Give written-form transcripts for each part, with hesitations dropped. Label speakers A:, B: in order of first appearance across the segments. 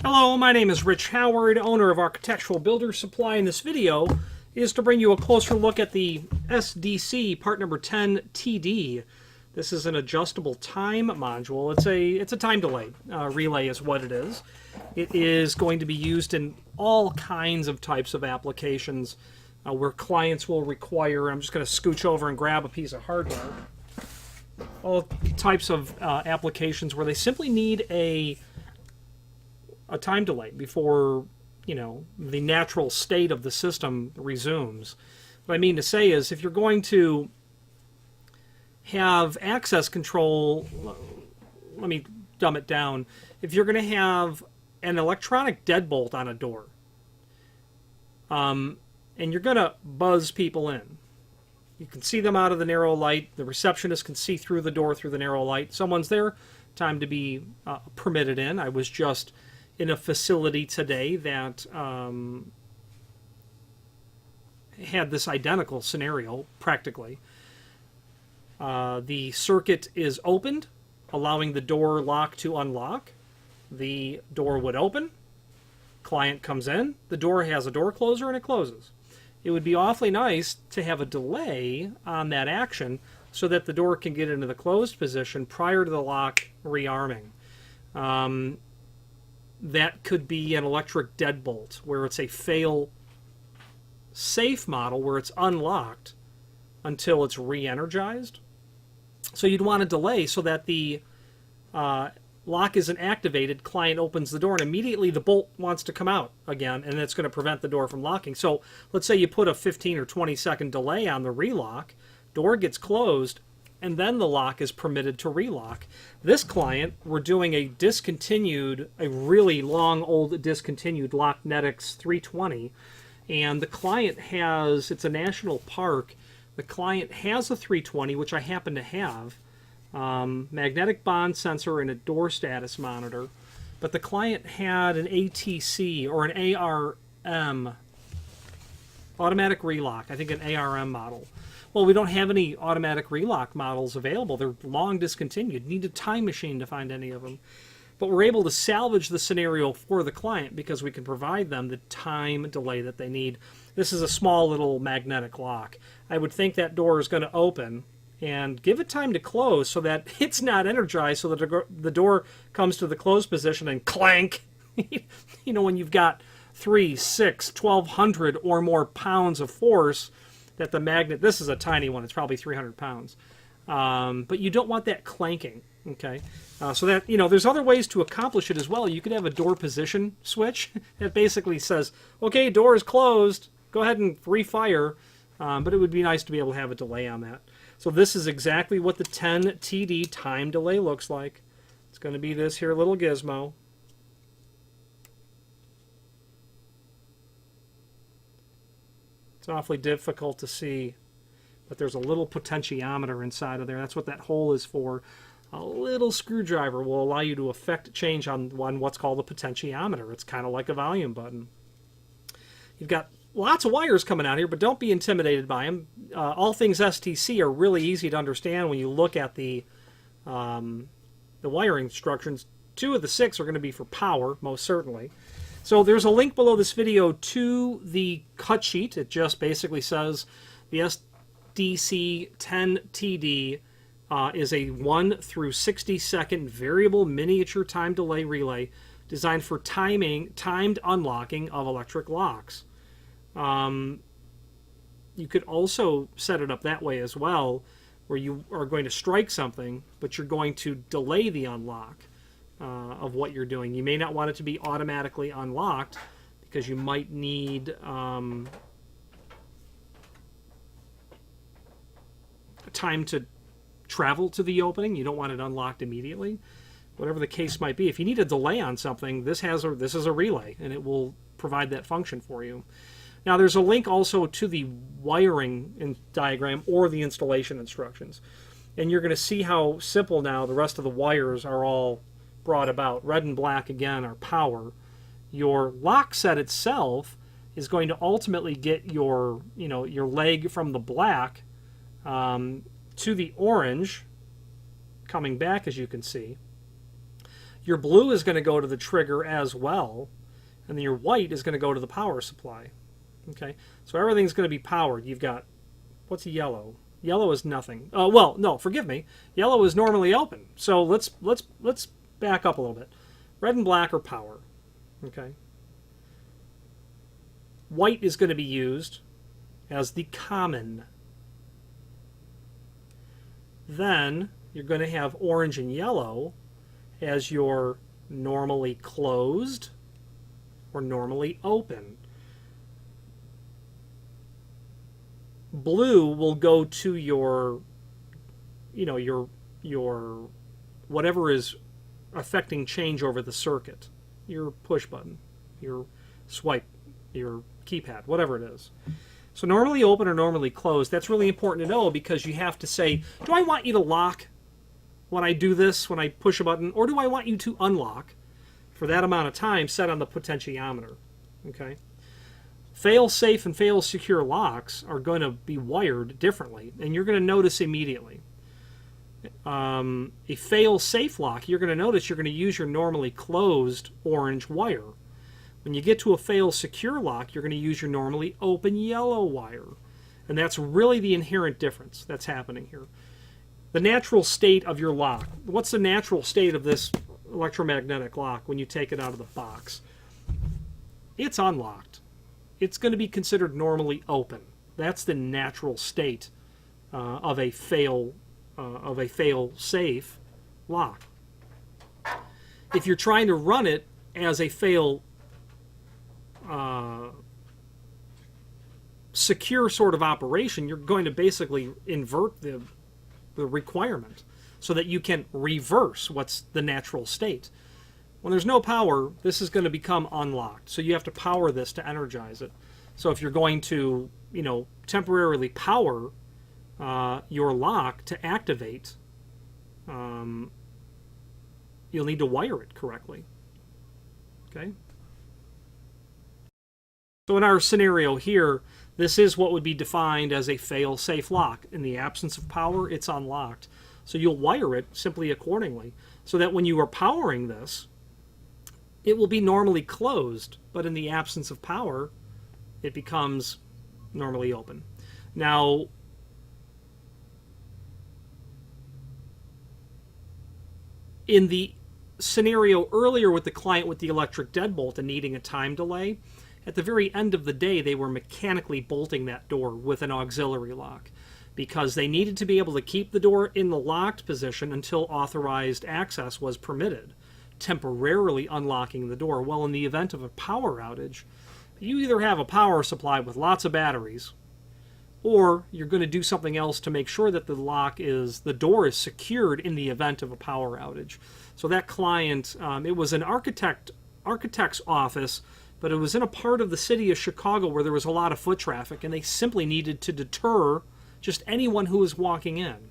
A: Hello, my name is Rich Howard, owner of Architectural Builder Supply, and this video is to bring you a closer look at the SDC part number 10 TD. This is an adjustable time module. It's a time delay relay is what it is. It is going to be used in all kinds of types of applications where clients will require, I'm just going to scooch over and grab a piece of hardware, all types of applications where they simply need a time delay before, the natural state of the system resumes. What I mean to say is, if you're going to have access control, let me dumb it down. If you're going to have an electronic deadbolt on a door, and you're going to buzz people in, you can see them out of the narrow light. The receptionist can see through the door through the narrow light. Someone's there, time to be permitted in. I was just in a facility today that had this identical scenario, practically. The circuit is opened, allowing the door lock to unlock. The door would open. Client comes in. The door has a door closer and it closes. It would be awfully nice to have a delay on that action so that the door can get into the closed position prior to the lock rearming. That could be an electric deadbolt, where it's a fail-safe model where it's unlocked until it's re-energized. So you'd want a delay so that the lock isn't activated, client opens the door, and immediately the bolt wants to come out again, and it's going to prevent the door from locking. So let's say you put a 15 or 20 second delay on the relock, door gets closed, and then the lock is permitted to relock. This client, we're doing a really long old discontinued Locknetics 320, and the client has, it's a national park, the client has a 320, which I happen to have, magnetic bond sensor and a door status monitor, but the client had an ATC or an ARM, automatic relock, I think an ARM model. Well, we don't have any automatic relock models available. They're long discontinued. You need a time machine to find any of them. But we're able to salvage the scenario for the client because we can provide them the time delay that they need. This is a small little magnetic lock. I would think that door is going to open and give it time to close so that it's not energized, so that the door comes to the closed position and clank. When you've got 3, 6, 1,200 or more pounds of force, that the magnet, this is a tiny one, it's probably 300 pounds. But you don't want that clanking, okay? So that, there's other ways to accomplish it as well. You could have a door position switch that basically says, okay, door is closed, go ahead and refire, but it would be nice to be able to have a delay on that. So this is exactly what the 10 TD time delay looks like. It's going to be this here little gizmo. It's awfully difficult to see, but there's a little potentiometer inside of there. That's what that hole is for. A little screwdriver will allow you to affect change on what's called a potentiometer. It's kind of like a volume button. You've got lots of wires coming out here, but don't be intimidated by them. All things SDC are really easy to understand when you look at the wiring instructions. 2 of the 6 are going to be for power, most certainly. So there's a link below this video to the cut sheet. It just basically says the SDC 10 TD is a 1 through 60 second variable miniature time delay relay designed for timed unlocking of electric locks. You could also set it up that way as well, where you are going to strike something, but you're going to delay the unlock of what you're doing. You may not want it to be automatically unlocked because you might need time to travel to the opening. You don't want it unlocked immediately. Whatever the case might be, if you need a delay on something, this is a relay, and it will provide that function for you. Now, there's a link also to the wiring diagram or the installation instructions, and you're going to see how simple now the rest of the wires are all brought about. Red and black, again, are power. Your lock set itself is going to ultimately get your leg from the black to the orange, coming back, as you can see. Your blue is going to go to the trigger as well, and then your white is going to go to the power supply. Okay, so everything's going to be powered. You've got, what's yellow? Yellow is nothing. Well, no, forgive me. Yellow is normally open. So let's back up a little bit. Red and black are power. Okay. White is going to be used as the common. Then you're going to have orange and yellow as your normally closed or normally open. Blue will go to your, your whatever is affecting change over the circuit, your push button, your swipe, your keypad, whatever it is. So normally open or normally closed, that's really important to know, because you have to say, do I want you to lock when I do this, when I push a button, or do I want you to unlock for that amount of time set on the potentiometer? Okay. Fail-safe and fail-secure locks are going to be wired differently, and you're going to notice immediately. A fail-safe lock, you're going to notice you're going to use your normally closed orange wire. When you get to a fail-secure lock, you're going to use your normally open yellow wire. And that's really the inherent difference that's happening here. The natural state of your lock. What's the natural state of this electromagnetic lock when you take it out of the box? It's unlocked. It's going to be considered normally open. That's the natural state of a fail-safe lock. If you're trying to run it as a secure sort of operation, you're going to basically invert the requirement so that you can reverse what's the natural state. When there's no power, this is going to become unlocked. So you have to power this to energize it. So if you're going to, temporarily power your lock to activate, you'll need to wire it correctly. Okay? So in our scenario here, this is what would be defined as a fail-safe lock. In the absence of power, it's unlocked. So you'll wire it simply accordingly, so that when you are powering this, it will be normally closed, but in the absence of power, it becomes normally open. Now, in the scenario earlier with the client with the electric deadbolt and needing a time delay, at the very end of the day, they were mechanically bolting that door with an auxiliary lock because they needed to be able to keep the door in the locked position until authorized access was permitted, temporarily unlocking the door. Well, in the event of a power outage, you either have a power supply with lots of batteries, or you're going to do something else to make sure that the door is secured in the event of a power outage. So that client, it was an architect's office, but it was in a part of the city of Chicago where there was a lot of foot traffic, and they simply needed to deter just anyone who was walking in.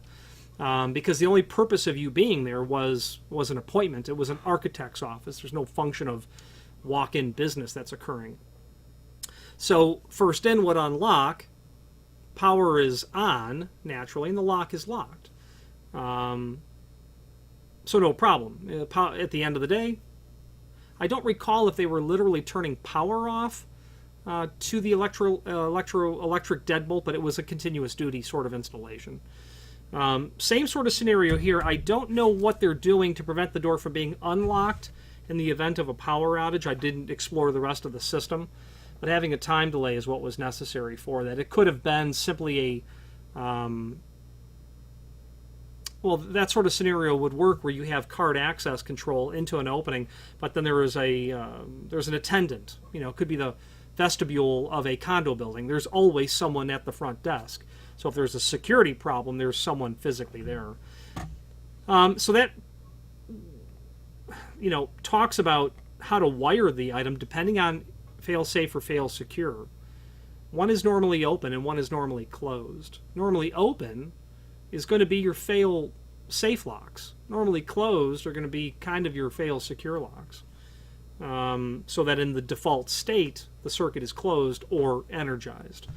A: Because the only purpose of you being there was an appointment. It was an architect's office. There's no function of walk-in business that's occurring. So first in would unlock, power is on naturally, and the lock is locked. So no problem. At the end of the day, I don't recall if they were literally turning power off to the electric deadbolt, but it was a continuous duty sort of installation. Same sort of scenario here. I don't know what they're doing to prevent the door from being unlocked in the event of a power outage. I didn't explore the rest of the system, but having a time delay is what was necessary for that. It could have been simply well, that sort of scenario would work where you have card access control into an opening, but then there's an attendant. It could be the vestibule of a condo building. There's always someone at the front desk. So if there's a security problem, there's someone physically there. So that talks about how to wire the item depending on fail-safe or fail-secure. One is normally open and one is normally closed. Normally open is going to be your fail-safe locks. Normally closed are going to be kind of your fail-secure locks. So that in the default state, the circuit is closed or energized.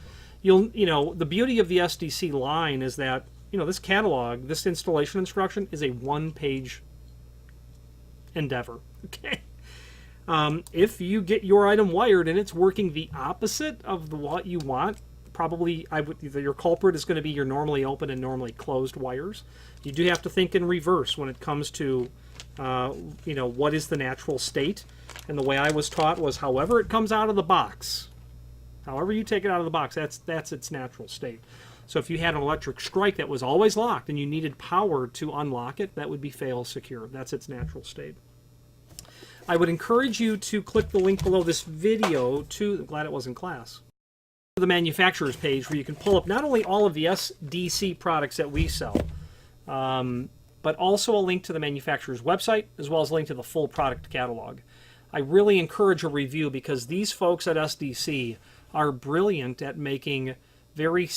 A: The beauty of the SDC line is that, this catalog, this installation instruction is a one-page endeavor. Okay. If you get your item wired and it's working the opposite of what you want, probably your culprit is going to be your normally open and normally closed wires. You do have to think in reverse when it comes to, what is the natural state. And the way I was taught was however it comes out of the box, however you take it out of the box, that's its natural state. So if you had an electric strike that was always locked and you needed power to unlock it, that would be fail secure. That's its natural state. I would encourage you to click the link below this video I'm glad it was in class, the manufacturer's page, where you can pull up not only all of the SDC products that we sell, but also a link to the manufacturer's website, as well as a link to the full product catalog. I really encourage a review because these folks at SDC are brilliant at making very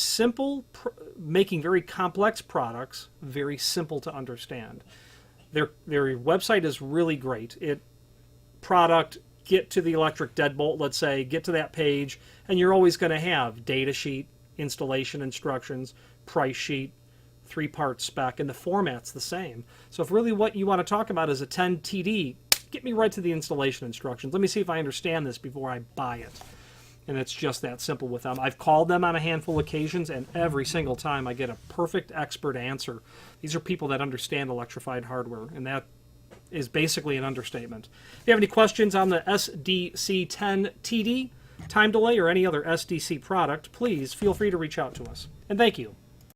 A: complex products very simple to understand. Their website is really great. Get to the electric deadbolt, let's say, get to that page, and you're always going to have data sheet, installation instructions, price sheet, 3-part spec, and the format's the same. So if really what you want to talk about is a 10 TD, get me right to the installation instructions. Let me see if I understand this before I buy it. And it's just that simple with them. I've called them on a handful of occasions, and every single time I get a perfect expert answer. These are people that understand electrified hardware, and that is basically an understatement. If you have any questions on the SDC 10 TD, time delay, or any other SDC product, please feel free to reach out to us. And thank you.